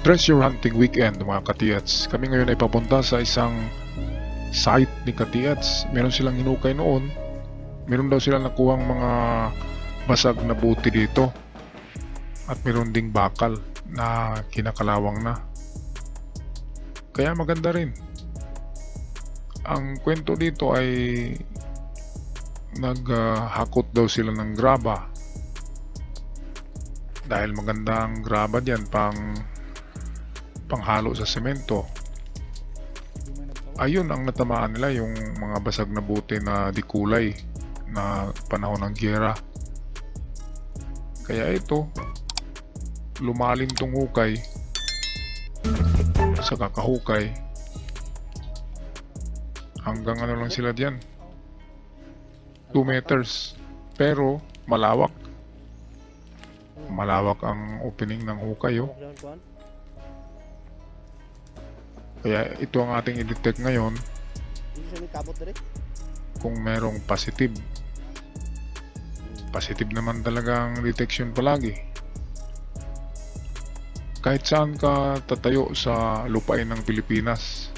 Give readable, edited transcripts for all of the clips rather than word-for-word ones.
Treasure hunting weekend mga Katiats. Kami ngayon ay papunta sa isang site ni Katiats. Meron silang hinukay noon. Meron daw silang nakuhang mga basag na buti dito. At meron ding bakal na kinakalawang na. Kaya maganda rin. Ang kwento dito ay naghakot daw sila ng graba. Dahil maganda ang graba diyan panghalo sa semento. Ayun ang natamaan nila, yung mga basag na buti na dikulay na panahon ng giyera. Kaya ito, lumalim tong hukay sa kakahukay hanggang ano lang sila diyan, 2 meters, pero malawak ang opening ng hukay. Kaya ito ang ating i-detect ngayon kung merong positive. Positive naman talaga ang detection palagi. Kahit saan ka tatayo sa lupain ng Pilipinas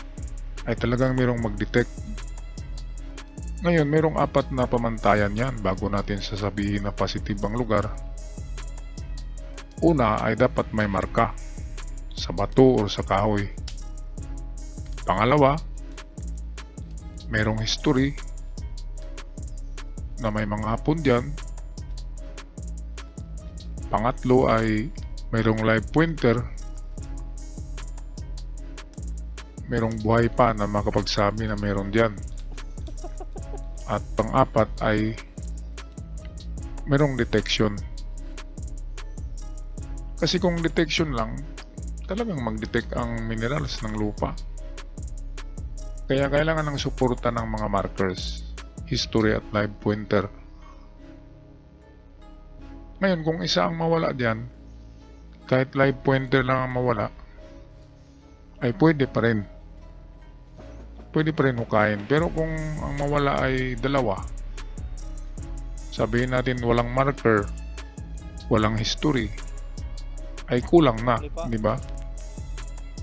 ay talagang merong mag-detect. Ngayon merong 4 na pamantayan yan bago natin sasabihin na positive ang lugar. Una ay dapat may marka sa bato o sa kahoy. Pangalawa, merong history na may mga hapon dyan. Pangatlo ay merong live pointer. Merong buhay pa na makapagsabi na meron dyan. At pang-apat ay merong detection. Kasi kung detection lang, talagang mag-detect ang minerals ng lupa. Kaya kailangan ng suporta ng mga markers, history at live pointer. Ngayon kung isa ang mawala diyan, kahit live pointer lang ang mawala, ay pwede pa rin hukayin. Pero kung ang mawala ay 2, sabihin natin walang marker, walang history, ay kulang na, di ba?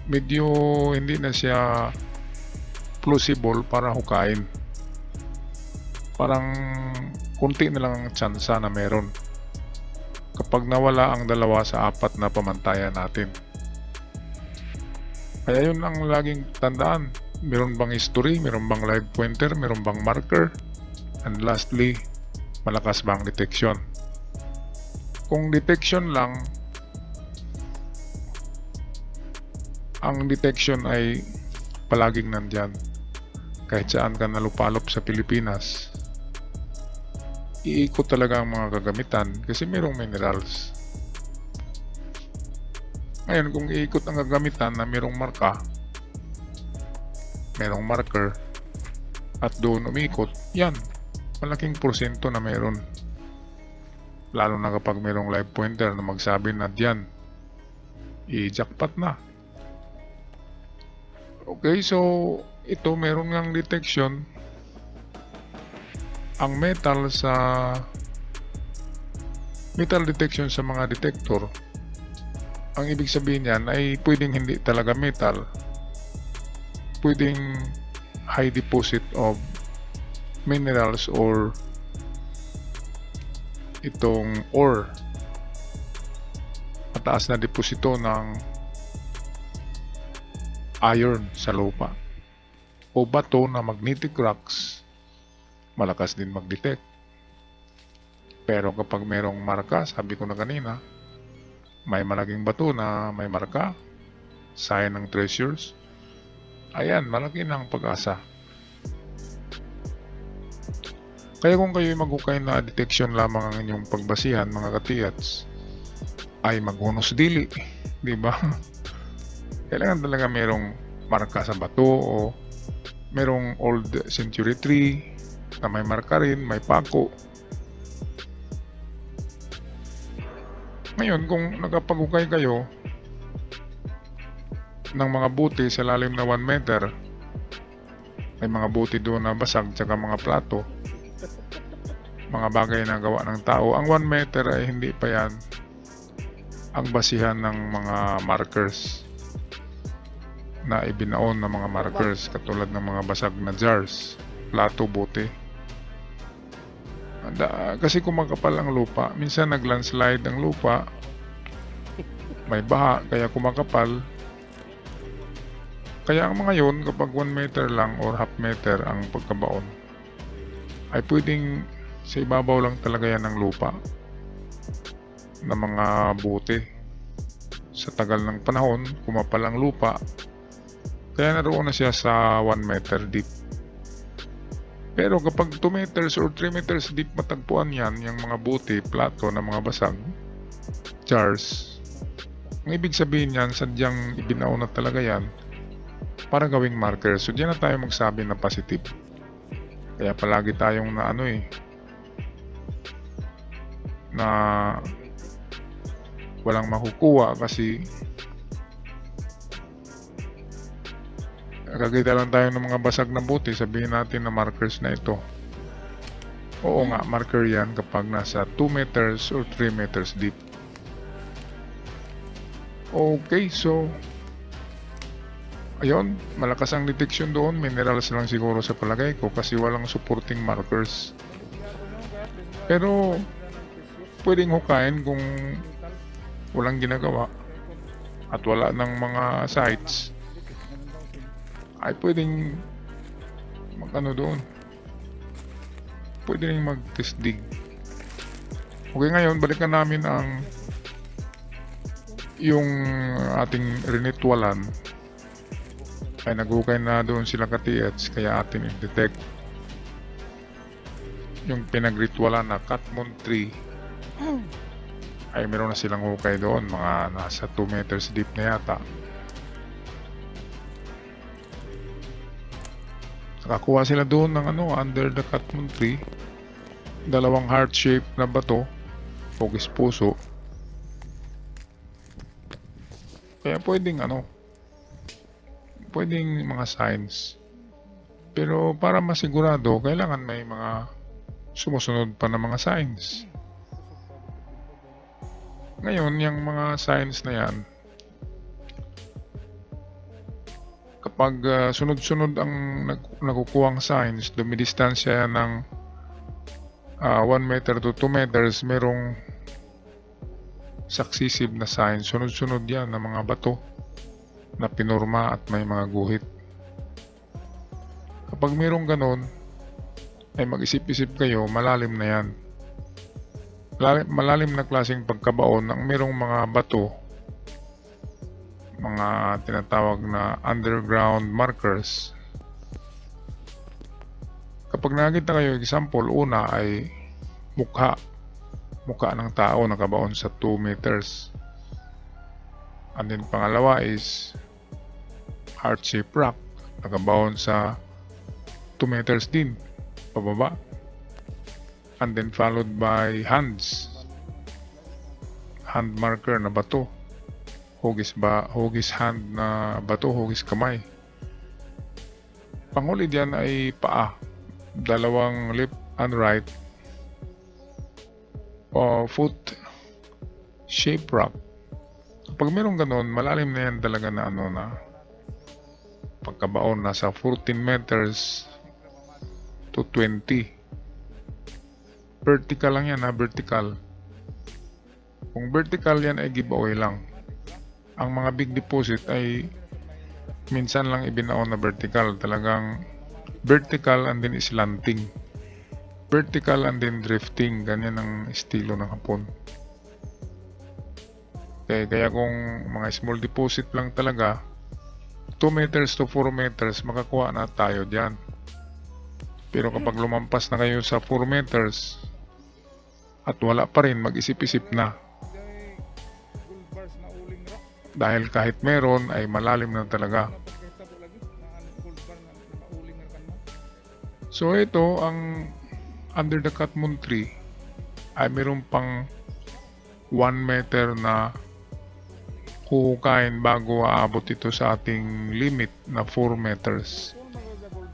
Medyo hindi na siya plausible para hukayin. Parang kunti na lang ang tsansa na meron kapag nawala ang 2 sa 4 na pamantayan natin. Kaya yun ang laging tandaan. Meron bang history, meron bang live pointer, meron bang marker, and lastly, malakas bang detection. Kung detection lang, ang detection ay palaging nandyan. Kahit saan ka nalupalop sa Pilipinas, iikot talaga ang mga kagamitan kasi merong minerals. Ngayon kung iikot ang kagamitan na merong marka, merong marker, at doon umikot, yan, malaking porsyento na meron. Lalo na kapag merong live pointer na magsabi na diyan, i-jackpot na. Okay, so ito meron ngang detection. Ang metal detection sa mga detector, ang ibig sabihin niyan ay pwedeng hindi talaga metal, pwedeng high deposit of minerals or itong ore, mataas na deposito ng iron sa lupa, o bato na magnetic rocks, malakas din mag-detect. Pero kapag merong marka, sabi ko na kanina, may malaking bato na may marka, sign ng treasures, ayan, malaki ng pag-asa. Kaya kung kayo'y maghukay na detection lamang ang inyong pagbasihan mga Katiats, ay maghunos dili, di ba? Kailangan talaga merong marka sa bato o merong old century tree na may marka rin, may pako. Ngayon kung nakapaghukay kayo ng mga buti sa lalim na 1 meter, may mga buti doon na basag tsaka mga plato, mga bagay na gawa ng tao. Ang 1 meter ay hindi pa yan ang basihan ng mga markers. na ibinaon ng mga markers katulad ng mga basag na jars, plato, bote. Kasi kumakapal ang lupa, minsan naglandslide ang lupa, may baha kaya kumakapal. Kaya ang mga yon, kapag 1 meter lang or half meter ang pagkabaon, ay pwedeng sa ibabaw lang talaga yan ng lupa ng mga bote. Sa tagal ng panahon, kumapal ang lupa, kaya naroon na siya sa 1 meter deep. Pero kapag 2 meters or 3 meters deep matagpuan yan, yung mga bote, plato na mga basag, jars, ang ibig sabihin yan, sadyang ibinaw na talaga yan para gawing marker. So diyan na tayo magsabi na positive. Kaya palagi tayong na na walang makukuha kasi kakita lang tayo ng mga basag na bote, sabihin natin na markers na ito. Oo nga, marker yan kapag nasa 2 meters or 3 meters deep. Okay, so ayun, malakas ang detection doon. Minerals lang siguro sa palagay ko kasi walang supporting markers. Pero pwedeng hukayin kung walang ginagawa at wala ng mga sites, ay pwedeng doon. Pwede rin mag-test dig. Okay, ngayon balikan namin yung ating rinitwalan. Ay naghukay na doon sila ka-TH, kaya atin i-detect yung pinagritwalan na Katmon tree. Ay meron na silang hukay doon, mga nasa 2 meters deep na yata. Nakakuha sila doon ng under the Katmon tree, dalawang heart shape na bato, hugis puso. Kaya pwedeng pwedeng mga signs. Pero para masigurado, kailangan may mga sumusunod pa na mga signs. Ngayon, yung mga signs na yan, kapag sunod-sunod ang nakukuhang signs, dumidistansya yan ng 1 meter to 2 meters, merong successive na signs. Sunod-sunod yan ng mga bato na pinurma at may mga guhit. Kapag merong ganon, ay mag-isip-isip kayo, malalim na yan. Malalim na klaseng pagkabaon ang merong mga bato, mga tinatawag na underground markers. Kapag nakita kayo, example, una ay mukha ng tao nakabaon sa 2 meters. And then pangalawa is heart-shaped rock, nakabaon sa 2 meters din, pababa. And then followed by hand marker na bato, hugis hand na bato, hugis kamay. Panghuli diyan ay paa, dalawang left and right, foot shape rock. Pag merong ganon, malalim na yan talaga na na pagkabaon, nasa 14 meters to 20. Vertical lang yan, vertical. Kung vertical yan ay giveaway lang. Ang mga big deposit ay minsan lang ibinaon na vertical. Talagang vertical and then slanting. Vertical and then drifting. Ganyan ang estilo ng Hapon. Kaya kung mga small deposit lang talaga, 2 meters to 4 meters, makakuha na tayo dyan. Pero kapag lumampas na kayo sa 4 meters at wala pa rin, mag-isip-isip na. Dahil kahit meron ay malalim na talaga. So ito, ang under the Katmon tree ay meron pang 1 meter na huhukain bago aabot ito sa ating limit na 4 meters.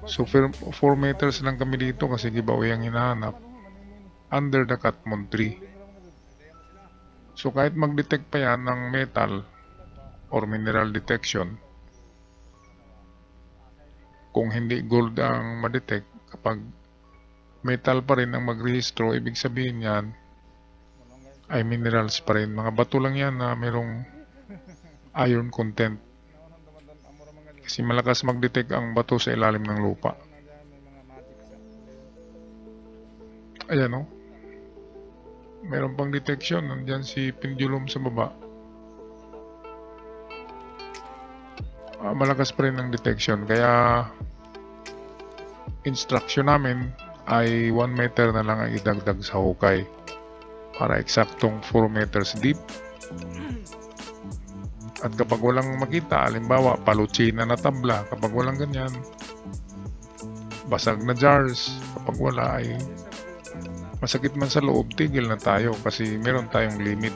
So 4 meters lang kami dito kasi giveaway ang hinahanap under the Katmon tree. So kahit mag-detect pa yan ng metal, or mineral detection. Kung hindi gold ang ma-detect, kapag metal pa rin ang magrehistro, ibig sabihin yan ay minerals pa rin. Mga bato lang yan na merong iron content. Kasi malakas mag-detect ang bato sa ilalim ng lupa. Ayan o. Meron pang detection. Nandyan si pendulum sa baba. Malakas pa rin ang detection. Kaya instruction namin ay 1 meter na lang ang idagdag sa hukay para eksaktong 4 meters deep. At kapag walang makita, halimbawa palutsina na tabla, kapag walang ganyan, basag na jars, kapag wala ay masakit man sa loob, tigil na tayo kasi meron tayong limit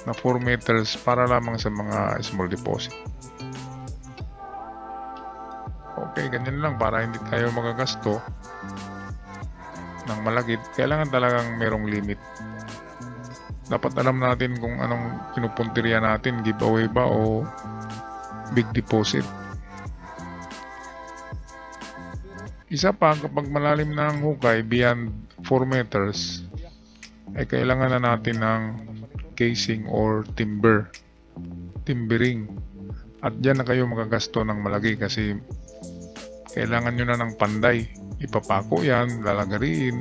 na 4 meters para lamang sa mga small deposit. Okay, ganyan lang para hindi tayo magagasto ng malagit. Kailangan talagang merong limit. Dapat alam natin kung anong pinupuntirya natin, giveaway ba o big deposit. Isa pa, kapag malalim na ang hukay beyond 4 meters, ay kailangan na natin ng casing or timbering. At dyan na kayo magagasto ng malaki kasi kailangan nyo na ng panday. Ipapako yan, lalagariin,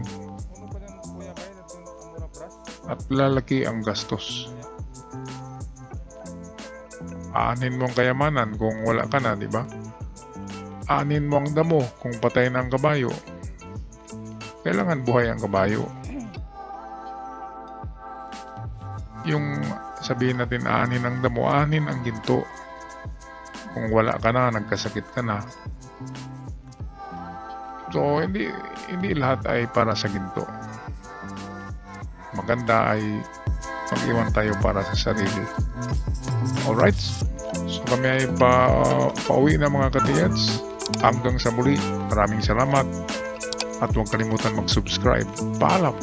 at lalaki ang gastos. Aanin mo ang kayamanan kung wala ka na, di ba? Aanin mo ang damo kung patay na ang kabayo. Kailangan buhay ang kabayo. Yung sabihin natin aanin ang damo, aanin ang ginto. Kung wala ka na, nagkasakit ka na. So, hindi lahat ay para sa ginto. Maganda ay mag-iwan tayo para sa sarili. Alright? So kami ay pauwi na mga katiyats. Hanggang sa muli. Maraming salamat. At huwag kalimutan mag-subscribe. Paalam!